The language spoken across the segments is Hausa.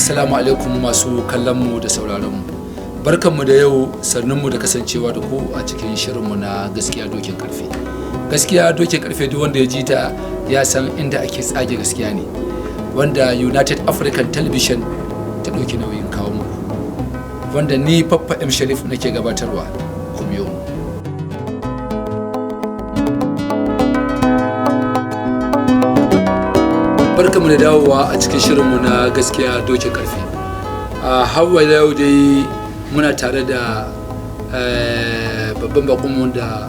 Assalamu alaikum masu kallon mu da sauraron mu. Barkanmu da yau, sannunmu da kasancewa da ku a cikin shirinmu na gaskiya dokin karfe. Gaskiya dokin karfe duk wanda ya ji ta ya san inda ake tsage gaskiya ne, wanda United African Television ta ɗauki nauyin kawo muku, wanda ni Faffa M Sharif nake gabatarwa. Ku biyo mu. Barkanmu da dawowa a cikin shirinmu na gaskiya dokin karfe. A hawa yau dai muna tare da babban bakonmu da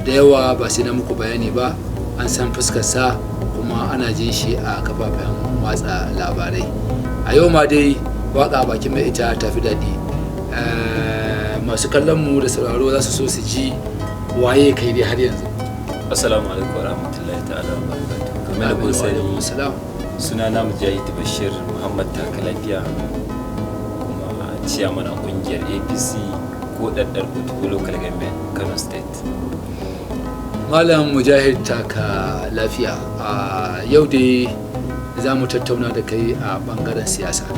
yawa ba sai na muku bayani ba, an san fuskarsa kuma ana jin shi a kafafen watsa labarai. A yau ma dai waka bakin mai ita tafi daɗi. Masu kallon mu da sauraro za su so su ji waye kai dai har yanzu. Assalamu alaikum warahmatullahi ta'ala wabarakatuh. Kamar da kun sani, suna na Mujahid Bashir Muhammad Takalafiya, kuma ciyaman a kungiyar APC ko daddar Kutubu Local Government Kano State. Malam Mujahid Takalafiya, yau dai za mu tattauna da kai a bangaren siyasa,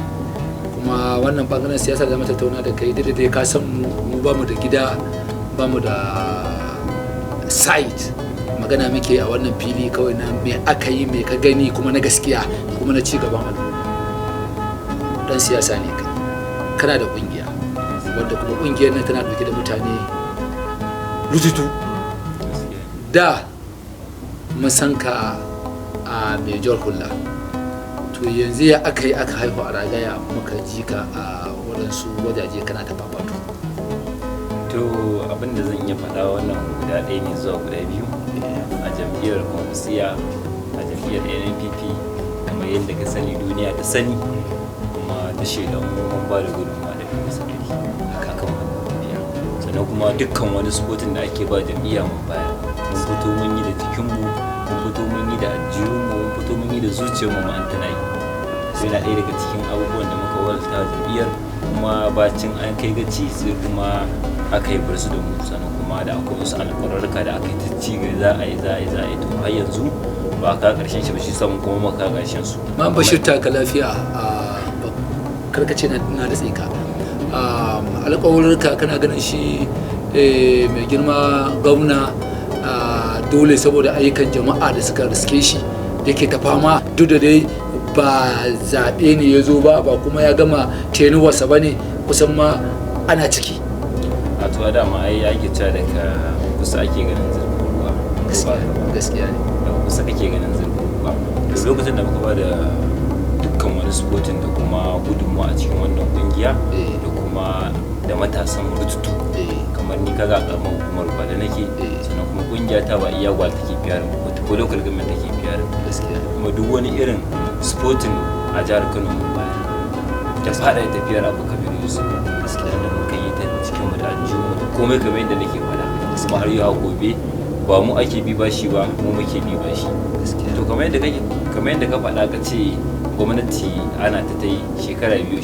kuma wannan bangaren siyasa za mu tattauna da kai dai ka san mu ba mu da gida, ba mu da site, magana muke a wannan fili kawai na me aka yi, me ka gani kuma na gaskiya kuma na ci gaban al'umma. Dan siyasa ne kai, kana da kungiya wanda kuma kungiyar nan tana dauke da mutane rututu. Da mun san ka a Major Hulla, to yanzu ya aka yi aka haihu a Ragaya muka ji ka a waɗansu wajaje kana da babatu. To abinda zan iya faɗa wannan guda ɗaya ne zuwa guda biyu a jam'iyyar Kwankwasiya, a jam'iyyar NNPP, kamar yadda ka sani duniya ta sani, kuma ta shaidan mun ba da gudunmawa da kuma sarari a kan wannan tafiya. Sannan kuma dukkan wani spotin da ake ba jam'iyya mun bayar, mun fito mun yi da jikinmu, mun fito mun yi da ajiyunmu, mun fito mun yi da zuciyarmu ma an tana yi. Sai na ɗaya daga cikin abubuwan da muka walta jam'iyyar, kuma bacin an kai gaci sai kuma aka yi bursu da mu. Sannan kuma da akwai wasu alƙawarruka da aka yi ta ci gaba za a yi to har yanzu ba ka ƙarshen shi ba, shi samun kuma maka ƙarshen su. Ma Bashir Takalafiya, karkace na da tsika, alƙawarruka kana ganin shi mai girma gwamna dole saboda ayyukan jama'a da suka riske shi yake ta fama, duk da dai ba zaɓe ne ya zo ba kuma ya gama tenuwarsa ba ne, kusan ma ana ciki. A tuwa dama ai ake cewa daga kusa ake ganin zurfin ruwa. Gaskiya ne. Daga kusa ake ganin zurfin ruwa. Da lokacin da muka ba da dukkan wani sportin da kuma gudunmawa a cikin wannan kungiya da kuma da matasan rututu, kamar ni kaga karamar hukumar ba da nake, sannan kuma kungiya ta ba iya gwal take fiyarin ko local government take fiyarin. Gaskiya. Kuma duk wani irin sportin a jihar Kano mun bayar. Da fada tafiyar Abu Kabir Yusuf. Gaskiya da muka yi ta cikin mu da aljihu da komai kamar yadda nake faɗa. Kuma har yau gobe ba mu ake bi bashi ba, mu muke bi bashi. To kamar yadda ka faɗa ka ce gwamnati ana ta yi shekara biyu.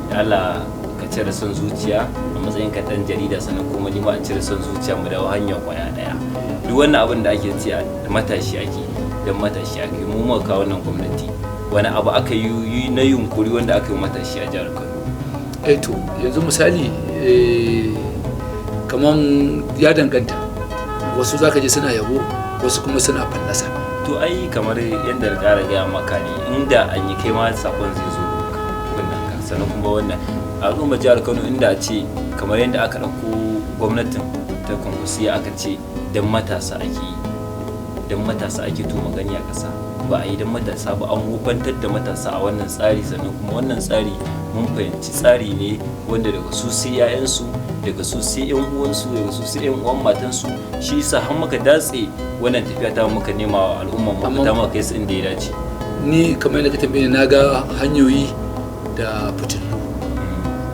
Da Allah ka cire son zuciya a matsayin ka dan jarida, sannan kuma ni ma an cire son zuciya mu dawo hanyar kwaya daya. Duk wannan abin da ake ce matashi ake, dan matashi ake, mu muka kawo wannan gwamnati. Wani abu aka yi na yunkuri wanda aka yi matashi a jihar Kano? To yanzu misali kaman ya danganta, wasu zaka je suna yabo, wasu kuma suna fallasa. To ai kamar yadda na ƙara gaya maka ne, inda an yi kai ma sakon zai zo kunnan ka. Sannan kuma wannan al'ummar jihar Kano, inda ce kamar yadda aka ɗauko gwamnatin ta Kwankwasiya aka ce dan matasa ake yi, dan matasa ake to magani a ƙasa, ba a yi dan matasa ba, an wufantar da matasa a wannan tsari. Sannan kuma wannan tsari mun fahimci tsari ne wanda daga su sai 'ya'yansu, daga su sai 'yan uwansu, daga su sai 'yan uwan matansu. Shi yasa har muka datse wannan tafiya ta muka nema wa al'umma mu ta muka kai su inda ya dace. Ni kamar yadda ka tambaye, na ga hanyoyi da fitilu,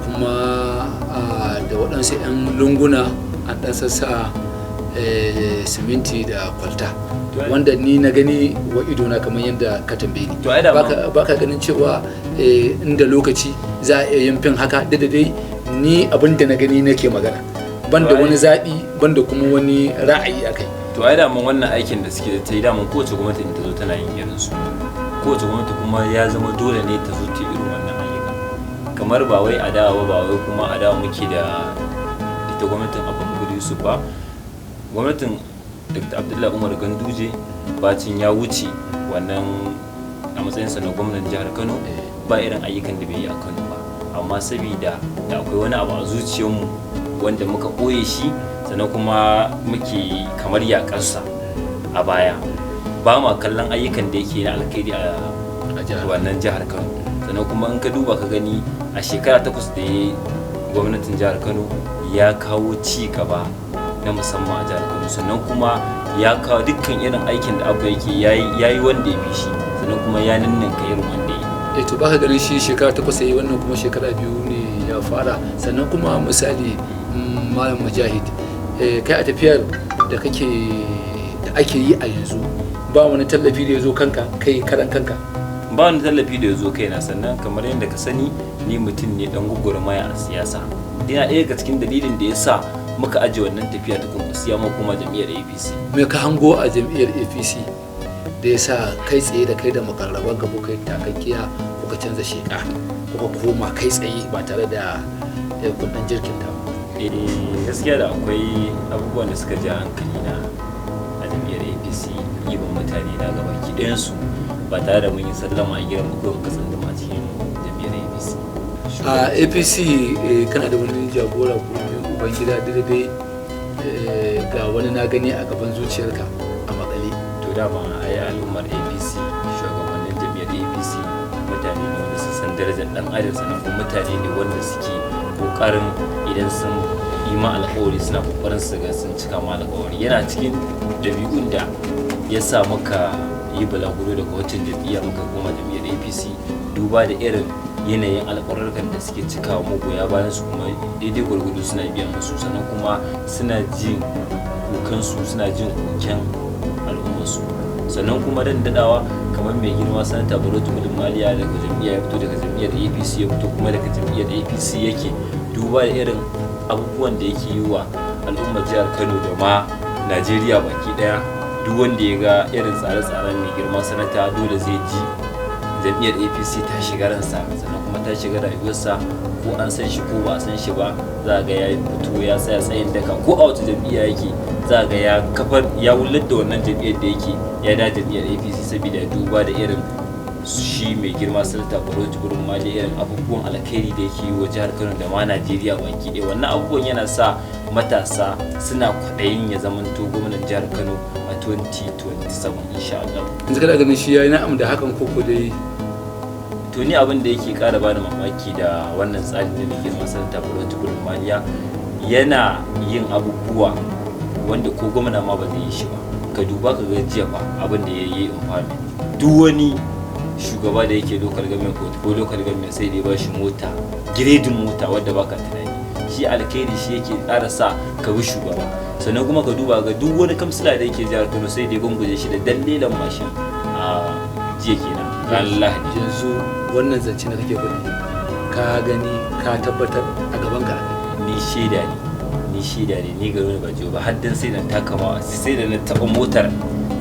kuma da waɗansu 'yan lunguna an ɗan sassa siminti da kwalta, wanda ni na gani wa idona kamar yadda ka tambaye ni. Ba ka ganin cewa inda lokaci za a iya yin fin haka? Da dai ni abin da na gani nake magana, banda wani zaɓi, banda kuma wani ra'ayi akai. To ai da mun wannan aikin da suke ta yi, da mun kowace gwamnati ta zo tana yin irin su. kowace gwamnati kuma ya zama dole ne ta zo ta irin wannan ayyuka. Kamar ba wai adawa ba wai kuma adawa muke da ita gwamnatin Abba Kabir Yusuf ba. Gwamnatin Dr. Abdullahi Umar Ganduje bacin ya wuce wannan a matsayinsa na gwamnan jihar Kano ba irin ayyukan da bai yi a Kano ba, amma saboda da akwai wani abu a zuciyarmu wanda muka ɓoye shi sannan kuma muke kamar yaƙarsa a baya, ba ma kallon ayyukan da yake na alkhairi a wannan jihar Kano. Sannan kuma in ka duba ka gani a shekara 8 da ya gwamnatin jihar Kano ya kawo ci gaba na musamman a jihar Kano, sannan kuma ya kawo dukkan irin aikin da abu yake yayi wanda ya fi shi, sannan kuma ya ninninka irin wanda ya yi. To baka ganin shi shekara 8 yayi, wannan kuma shekara 2 ne ya fara. Sannan kuma misali Malam Mujahid, kai a tafiyar da ake yi a yanzu ba wani tallafi da ya zo kanka kai karan kanka? Ba wani tallafi da ya zo kaina. Sannan kamar yadda ka sani ni mutum ne dan gugurmaya a siyasa. Yana ɗaya daga cikin dalilin da ya sa muka aje wannan tafiya ta kunkusiya mu kuma jam'iyyar APC. Me ka hango a jam'iyyar APC da ya sa kai tsaye da kai da makarraban ka kuka yi takakkiya kuka canza sheka kuka koma kai tsaye ba tare da kundin jirkin ta? Gaskiya da akwai abubuwan da suka ja hankali na a jam'iyyar APC, ɗiban mutane na gabaki ɗayansu ba tare da mun yi sallama a gidan mu muka tsunduma a cikin jam'iyyar APC. A APC kana da wani jagora ko uban gida daidai ga wani na gani a gaban zuciyarka a makale? To dama ai al'ummar APC, shugabannin jam'iyyar APC mutane ne wanda su san darajar dan adam, sannan kuma mutane ne wanda suke kokarin idan sun yi ma alƙawari suna kokarin su ga sun cika ma alƙawari. Yana cikin dabi'un da ya sa muka yi balaguro daga waccan jam'iyya muka koma jam'iyyar APC, duba da irin yanayin alƙawarurrukan da suke cikawa magoya bayan su, kuma daidai gwargwado suna biyan musu, sannan kuma suna jin kukansu, suna jin koken al'ummarsu. Sannan kuma dan dadawa kamar mai girma sanata Barau Jibrin Maliya daga jam'iyyar ya fito, daga jam'iyyar APC ya fito, kuma daga jam'iyyar APC yake, duba da irin abubuwan da yake yi wa al'ummar jihar Kano da ma Najeriya baki daya. Duk wanda ya ga irin tsare-tsaren mai girma sanata dole zai ji jam'iyyar APC ta shiga ransa, sannan kuma ta shiga rayuwarsa, ko an san shi ko ba a san shi ba, za ga ya fito ya tsaya tsayin daka, ko a wata jam'iyya yake za ga ya wullar da wannan jam'iyyar da yake ya da jam'iyyar APC, saboda duba da irin shi mai girma sanata Barau Jibrin Maliya irin abubuwan alkhairi da yake yi wa jihar Kano da ma Najeriya baki ɗaya. Wannan abubuwan yana sa matasa suna kwaɗayin ya zamanto gwamnan jihar Kano a 2027 insha Allah. Yanzu kana ganin shi yayi na'am da hakan koko dai? To ni abin da yake ƙara bani mamaki da wannan tsari na mai girma sanata Barau Jibrin Maliya, yana yin abubuwa wanda ko gwamna ma ba zai yi shi ba. Ka duba ka ga jiya ba abin da ya yi infami, duk wani shugaba da yake local government ko local government sai dai ba shi mota, giredin mota wadda baka tunani. Shi alkhairi shi yake ƙara sa ka bi shugaba. Sannan kuma ka duba ga duk wani kamsila da yake jihar Kano sai dai gunguje shi da dallilan mashin a jiya kenan ran Lahadi. Yanzu wannan zance da kake faɗi ka gani ka tabbatar a gaban ka? Ni shaida ne, ni garo ne ba jiyo ba, har dan sai na takama, sai da na taɓa motar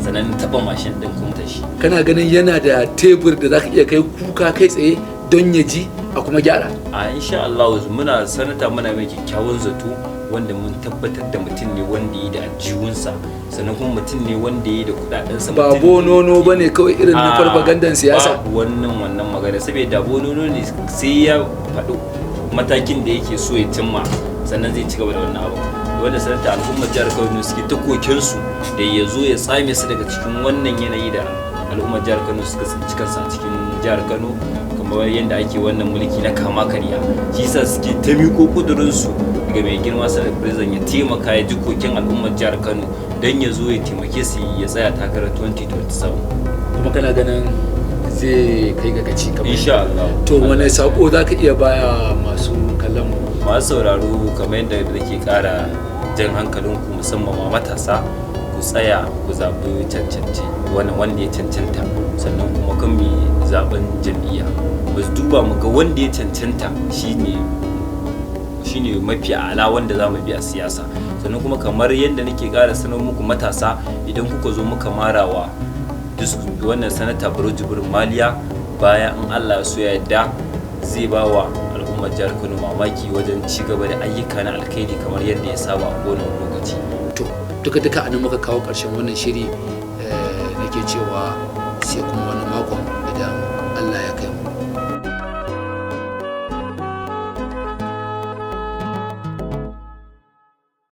sannan na taɓa mashin ɗin kuma shi. Kana ganin yana da tebur da zaka iya kai kuka kai tsaye don ya ji a kuma gyara? A insha Allah muna sanata, muna mai kyakkyawan zato wanda mun tabbatar da mutum ne wanda yi da aljihunsa, sannan kuma mutum ne wanda yi da kudadensa. Ba bonono ba ne kawai irin na farfagandan siyasa? Ba wannan magana, saboda bonono ne sai ya faɗo matakin da yake so ya cimma sannan zai ci gaba da wannan abu. Wanda sanata al'ummar jihar Kano suke ta kokensu da ya zo ya tsame su daga cikin wannan yanayi da al'ummar jihar Kano suka tsinci kansu a cikin jihar Kano, kamar yadda ake wannan mulki na kama karya. Shi yasa suke ta miƙo ƙudurinsu ga mai girma sanar president ya taimaka ya ji koken al'ummar jihar Kano don ya zo ya taimake su ya tsaya takarar 2027. Kuma kana ganin zai kai ga gaci kamar? Insha Allah. To wane sako za ka iya baya masu kallon mu? Masu sauraro, kamar yadda nake ƙara jan hankalinku musamman ma matasa, ku tsaya ku zaɓi cancanci wanda ya cancanta, sannan kuma kan mu zaɓen jam'iyya mu duba mu ga wanda ya cancanta shine mafi ala wanda za mu bi a siyasa. Sannan kuma kamar yadda nake ƙara sanar muku matasa, idan kuka zo muka marawa wannan sanata Barau Jibrin Maliya, bayan in Allah ya so ya yarda zai ba wa al'ummar jihar Kano mamaki wajen ci gaba da ayyuka na alkhairi kamar yadda ya saba a kowane lokaci. To duka anan muka kawo ƙarshen wannan shiri, nake cewa sai kuma wani makon idan Allah ya kai